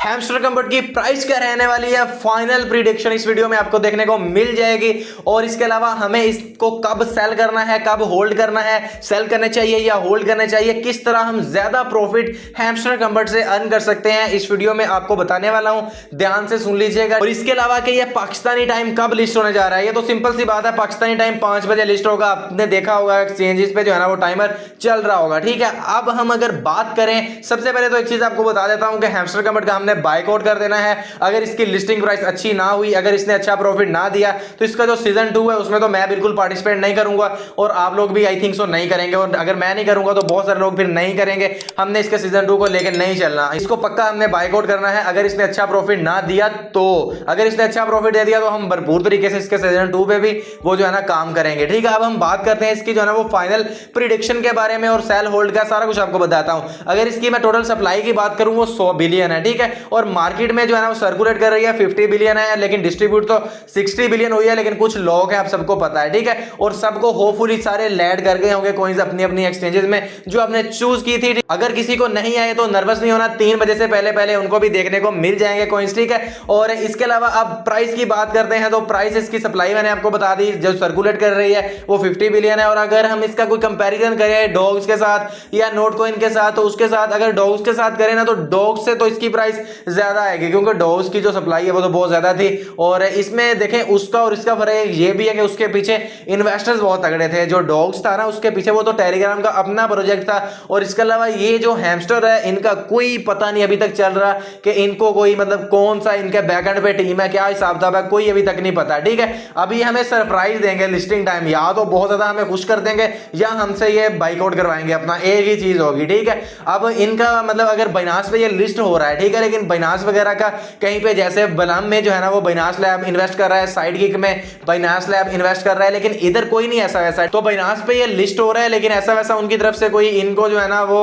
Hamster comfort की price क्या रहने वाली है, फाइनल प्रिडिक्शन इस वीडियो में आपको देखने को मिल जाएगी। और इसके अलावा हमें इसको कब सेल करना है, कब होल्ड करना है, सेल करने चाहिए या होल्ड करने चाहिए, किस तरह हम ज्यादा प्रॉफिट हैमस्टर कंफर्ट से अर्न कर सकते हैं, इस वीडियो में आपको बताने वाला हूं। ध्यान से सुन लीजिएगा। और इसके अलावा कि ये पाकिस्तानी टाइम कब लिस्ट होने जा रहा है, ये तो सिंपल सी बात है, पाकिस्तानी टाइम 5 बजे लिस्ट होगा। आपने देखा होगा एक्सचेंजेस पे जो है ना वो टाइमर चल रहा होगा। ठीक है, अब हम अगर बात करें, सबसे पहले तो एक चीज आपको बता देता हूं कि हैमस्टर कंफर्ट का हमने बायकॉट कर देना है। अगर इसकी लिस्टिंग प्राइस अच्छी ना हुई, अगर इसने अच्छा प्रॉफिट ना दिया, तो इसका जो सीजन 2 है उसमें तो मैं बिल्कुल पार्टिसिपेट नहीं करूंगा और आप लोग भी आई थिंक सो नहीं करेंगे। और अगर मैं नहीं करूंगा तो बहुत सारे लोग फिर नहीं करेंगे। हमने इसके सीजन 2 को लेकर नहीं चलना, इसको पक्का हमने बायकॉट करना है। अगर इसने अच्छा प्रॉफिट ना दिया तो, अगर इसने अच्छा प्रॉफिट दे दिया तो हम भरपूर तरीके से इसके सीजन 2 पे भी वो जो है ना काम करेंगे। ठीक है, अब हम बात करते हैं इसकी जो है ना वो फाइनल प्रिडिक्शन के बारे में और सेल होल्ड का सारा कुछ आपको बताता हूं। अगर इसकी मैं टोटल सप्लाई की बात करूं वो 100 बिलियन है। ठीक है, और मार्केट में जो है ना वो सर्कुलेट कर रही है 50 बिलियन है, लेकिन डिस्ट्रीब्यूट तो 60 बिलियन हुई है। लेकिन कुछ लोग हैं, आप सबको पता है। ठीक है, और सबको होपफुली सारे लैंड कर गए होंगे कॉइंस अपनी अपनी एक्सचेंजेस में जो आपने चूज की थी। अगर किसी को नहीं आए तो नर्वस नहीं होना, 3 बजे से पहले पहले उनको भी देखने को मिल जाएंगे कॉइंस। ठीक है, और इसके अलावा अब प्राइस की बात करते हैं तो प्राइस इसकी सप्लाई मैंने आपको बता दी जो सर्कुलेट कर रही है वो 50 बिलियन है। और अगर हम इसका कोई कंपैरिजन करें डॉग्स के साथ या नोट कॉइन के साथ, तो उसके साथ अगर डॉग्स के साथ करें ना तो डॉग्स से तो इसकी प्राइस ज्यादा आएगी, क्योंकि डॉग्स की जो सप्लाई है वो तो बहुत ज्यादा थी। और इसमें देखें उसका और इसका फर्क ये भी है कि उसके पीछे इन्वेस्टर्स बहुत तगड़े थे। जो डॉग्स था ना उसके पीछे वो तो टेलीग्राम का अपना प्रोजेक्ट था। और इसके अलावा ये जो हैमस्टर है इनका कोई पता नहीं अभी तक चल रहा कि इनको कोई मतलब कौन सा इनके बैकएंड पे टीम है, क्या हिसाब था, कोई अभी तक नहीं पता। ठीक है, अभी हमें सरप्राइज देंगे लिस्टिंग टाइम, या तो बहुत ज्यादा हमें खुश कर देंगे या हमसे ये बाइकआउट करवाएंगे अपना, एक ही चीज होगी। ठीक है, अब इनका मतलब अगर बाइनांस पे ये लिस्ट हो रहा है, ठीक है, लेकिन बाइनांस वगैरह का कहीं पे जैसे बलम में जो है ना वो बाइनांस लैब इन्वेस्ट कर रहा है, साइड किक में बाइनांस लैब इन्वेस्ट कर रहा है, लेकिन इधर कोई नहीं ऐसा वैसा। तो बाइनांस पे ये लिस्ट हो रहा है लेकिन ऐसा वैसा उनकी तरफ से कोई इनको जो है ना वो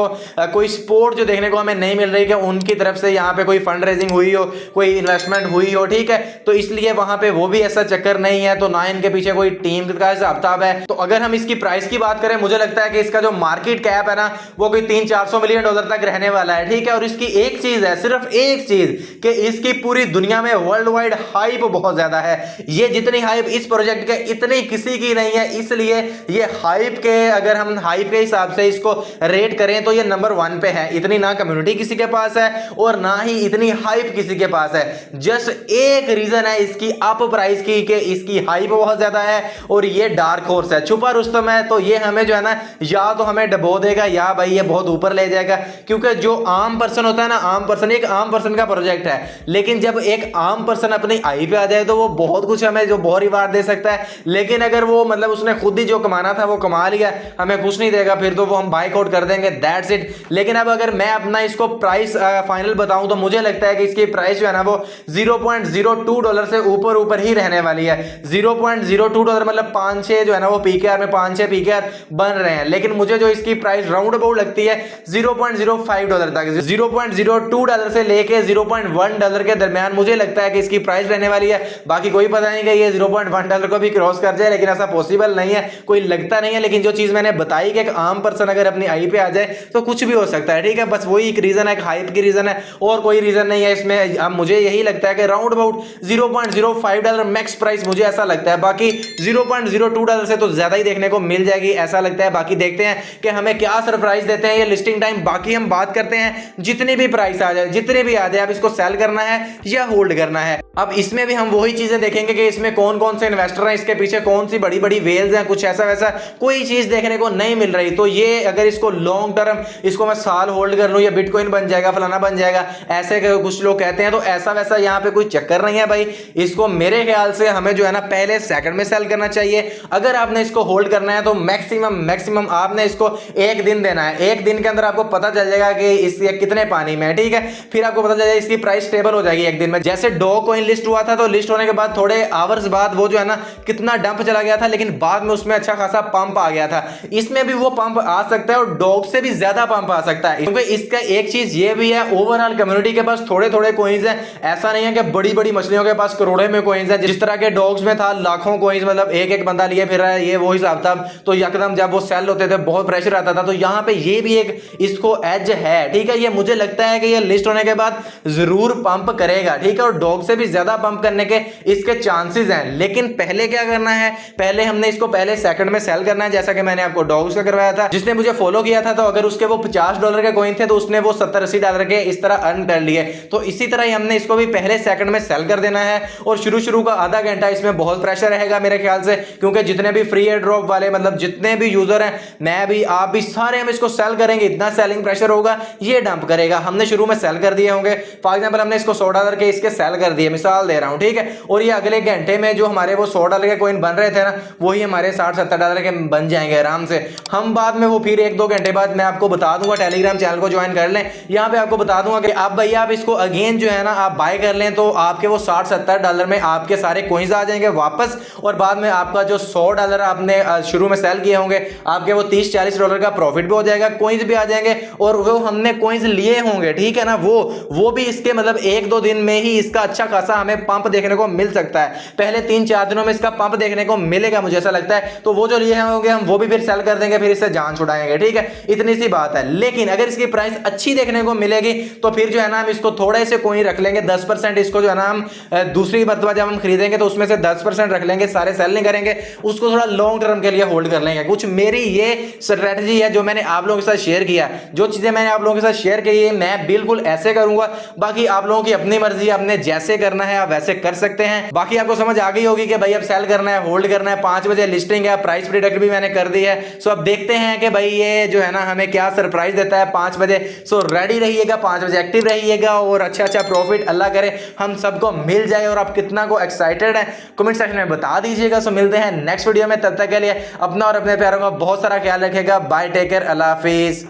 कोई सपोर्ट जो देखने को हमें नहीं मिल रही कि उनकी तरफ से यहाँ पे कोई फंड रेजिंग हुई हो, कोई इन्वेस्टमेंट हुई हो। ठीक है, तो इसलिए वहां पे वो भी ऐसा चक्कर नहीं है, तो ना इनके पीछे कोई टीम का हिसाब किताब है। तो अगर हम इसकी प्राइस की बात करें, मुझे लगता है कि इसका जो मार्केट कैप है ना वो कोई 300-400 मिलियन डॉलर तक रहने वाला है। ठीक है, और इसकी एक चीज है, सिर्फ एक चीज, कि इसकी पूरी दुनिया में वर्ल्ड वाइड हाइप बहुत ज्यादा है। ये जितनी हाइप इस प्रोजेक्ट के इतनी किसी की नहीं है, इसलिए ये हाइप के, अगर हम हाइप के हिसाब से इसको रेट करें तो ये नंबर 1 पे है। इतनी ना कम्युनिटी किसी के पास है और ना ही इतनी हाइप किसी के पास है। जस्ट एक रीजन है इसकी अप प्राइस की, कि इसकी हाइप बहुत ज्यादा है और ये डार्क हॉर्स है, छुपा रुस्तम है। तो ये हमें जो है ना या तो हमें डबो देगा या भाई ये बहुत ऊपर ले जाएगा। क्योंकि जो आम पर्सन होता है ना, आम पर्सन, एक आम पर्सन का प्रोजेक्ट है, लेकिन जब एक आम पर्सन अपनी आई पे आ जाए तो वो बहुत कुछ हमें जो बहुत रिवार्ड दे सकता है। लेकिन अगर वो मतलब उसने खुद ही जो कमाना था वो कमा लिया, हमें कुछ नहीं देगा, फिर तो वो हम बाइकआउट कर देंगे, दैट्स इट। लेकिन अब अगर मैं अपना इसको प्राइस फाइनल बताऊं तो मुझे लगता है कि इसकी प्राइस जो है ना वो 0.02 डॉलर से ऊपर ऊपर ही रहने वाली है। 0.02 डॉलर मतलब 5-6 जो है ना वो पीकेआर में 5-6 पीकेआर बन रहे हैं। लेकिन मुझे जो इसकी प्राइस राउंड अबाउट लगती है 0.05 डॉलर तक, 0.02 डॉलर से लेके 0.1 डॉलर के दरमियान मुझे लगता है कि इसकी प्राइस रहने वाली है। बाकी कोई पता नहीं कि ये 0.1 डॉलर को भी क्रॉस कर जाए, लेकिन ऐसा पॉसिबल नहीं है, कोई लगता नहीं है। लेकिन जो चीज मैंने बताई कि एक आम पर्सन अगर अपनी आई पे आ जाए तो कुछ भी हो सकता है। ठीक है, बस वही एक रीजन है, एक हाइप की रीजन है और कोई रीजन नहीं है इसमें। अब मुझे यही लगता है कि round about 0.05 dollar max price मुझे ऐसा लगता है। बाकी 0.02 डॉलर से तो ज्यादा ही देखने को मिल जाएगी ऐसा लगता है। बाकी देखते हैं कि हमें क्या सरप्राइज देते हैं ये लिस्टिंग टाइम। बाकी हम बात करते हैं जितनी भी प्राइस आ जाए, जितने भी आ जाए, अब इसको सेल करना है या होल्ड करना है। अब इसमें भी हम वही चीजें देखेंगे कि इसमें कौन कौन से इन्वेस्टर हैं, इसके पीछे कौन सी बड़ी बड़ी वेल्स हैं, कुछ ऐसा वैसा कोई चीज देखने को नहीं मिल रही। तो ये अगर इसको लॉन्ग टर्म, इसको मैं साल होल्ड कर लूं, या बिटकॉइन बन जाएगा, फलाना बन जाएगा, ऐसे कुछ लोग कहते हैं, तो ऐसा वैसा यहाँ पे कोई चक्कर नहीं है भाई। इसको मेरे ख्याल से हमें जो है ना पहले सेकंड में सेल करना चाहिए। अगर आपने इसको होल्ड करना है तो मैक्सिमम आपने इसको 1 दिन देना है। 1 दिन के अंदर आपको पता चल जाएगा कि इसके कितने पानी में है। ठीक है, फिर आपको पता चल जाएगा इसकी प्राइस स्टेबल हो जाएगी 1 दिन में। जैसे डॉ कॉइन लिस्ट हुआ था तो लिस्ट होने के बाद थोड़े आवर्स बाद वो जो है ना कितना डंप चला गया था, लेकिन बाद में उसमें अच्छा खासा पंप आ गया था। इसमें भी वो पंप आ सकता है और डॉग से भी ज्यादा पंप आ सकता है, क्योंकि इसका एक चीज ये भी है, ओवरऑल कम्युनिटी के पास थोड़े थोड़े कॉइंस हैं। ऐसा नहीं है कि बड़ी बड़ी मछलियों के पास करोड़ों में कॉइंस हैं, जिस तरह के डॉग्स में था लाखों कॉइंस, मतलब एक एक बंदा लिए फिर रहा है, ये वो हिसाब था। तो यकदम जब वो सेल होते थे बहुत प्रेशर आता था। तो यहाँ पे ये भी एक इसको एज है। ठीक है, ये मुझे लगता है कि ये लिस्ट होने के बाद बाद जरूर पंप करेगा, ठीक है, और डॉग से भी ज्यादा पंप करने के इसके चांसेस हैं। लेकिन पहले क्या करना है, पहले हमने इसको पहले सेकंड में सेल करना है, जैसा कि मैंने आपको डॉग्स का करवाया था। जिसने मुझे फॉलो किया था तो अगर उसके वो $50 के कॉइन थे तो उसने वो $70-80 के इस तरह अर्न कर लिए। तो इसी तरह ही हमने इसको भी पहले सेकंड में सेल कर देना है। और शुरू का आधा घंटा इसमें बहुत प्रेशर रहेगा मेरे ख्याल से, क्योंकि जितने भी फ्री एयर ड्रॉप वाले मतलब जितने भी यूजर हैं, मैं भी आप भी सारे हम इसको सेल करेंगे, इतना सेलिंग प्रेशर होगा, ये डंप करेगा। हमने शुरू में सेल कर दिए होंगे, फॉर एग्जांपल हमने इसको $100 के इसके सेल कर दिए, मिसाल दे रहा हूं, ठीक है, और ये अगले घंटे में जो हमारे वो $100 के कॉइन बन रहे थे ना, वही हमारे $60-70 के बन जाएंगे आराम से। हम बाद में वो फिर 1-2 घंटे बाद मैं आपको बता दूंगा, टेलीग्राम चैनल को ज्वाइन कर लें, यहां पे आपको बता दूंगा कि आप भैया आप इसको अगेन जो है ना आप बाय कर लें तो आपके वो $60-70 में आपके सारे कॉइन्स आ जाएंगे वापस, और बाद में आपका जो $100 आपने शुरू में सेल किए होंगे आपके वो $30-40 का प्रॉफिट भी हो जाएगा, कॉइन्स भी आ जाएंगे, और वो हमने कॉइन्स लिए होंगे, ठीक है ना, वो भी इसके मतलब 1-2 दिन में ही इसका अच्छा खासा हमें पंप देखने को मिल सकता है। पहले 3-4 दिनों में इसका पंप देखने को मिलेगा मुझे ऐसा लगता है। तो वो जो लिए होंगे हम वो भी फिर सेल कर देंगे, फिर इससे जान छुड़ाएंगे, ठीक है, इतनी सी बात है। लेकिन अगर इसकी प्राइस अच्छी देखने को मिलेगी तो फिर जो है ना हम इसको थोड़े से कॉइन रख लेंगे, 10% इसको जो है ना हम दूसरी मर्तबा जब हम खरीदेंगे तो उसमें से 10% रख लेंगे, सारे सेल नहीं करेंगे, उसको थोड़ा लॉन्ग टर्म के लिए होल्ड कर लेंगे। कुछ मेरी ये स्ट्रेटजी है जो मैंने आप लोगों के साथ शेयर किया, जो चीजें मैंने आप लोगों के साथ शेयर की है मैं बिल्कुल ऐसे करूंगा। बाकी आप लोगों की अपनी मर्जी है, आपने जैसे करना है आप वैसे कर सकते हैं। बाकी आपको समझ आ गई होगी कि भाई अब सेल करना है, होल्ड करना है, 5 बजे लिस्टिंग है, प्राइस प्रिडिक्ट भी मैंने कर दी है। सो अब देखते हैं कि भाई ये जो है ना हमें क्या सरप्राइज देता है 5 बजे। सो रेडी रहिएगा, 5 बजे एक्टिव रहिएगा और अच्छा प्रॉफिट अल्लाह करे हम सबको मिल जाए। और आप कितना को एक्साइटेड है कमेंट सेक्शन में बता दीजिएगा। सो मिलते हैं नेक्स्ट वीडियो में, तब तक के लिए अपना और अपने प्यारों का बहुत सारा ख्याल रखिएगा। बाय, टेक केयर, अल्लाह हाफिज।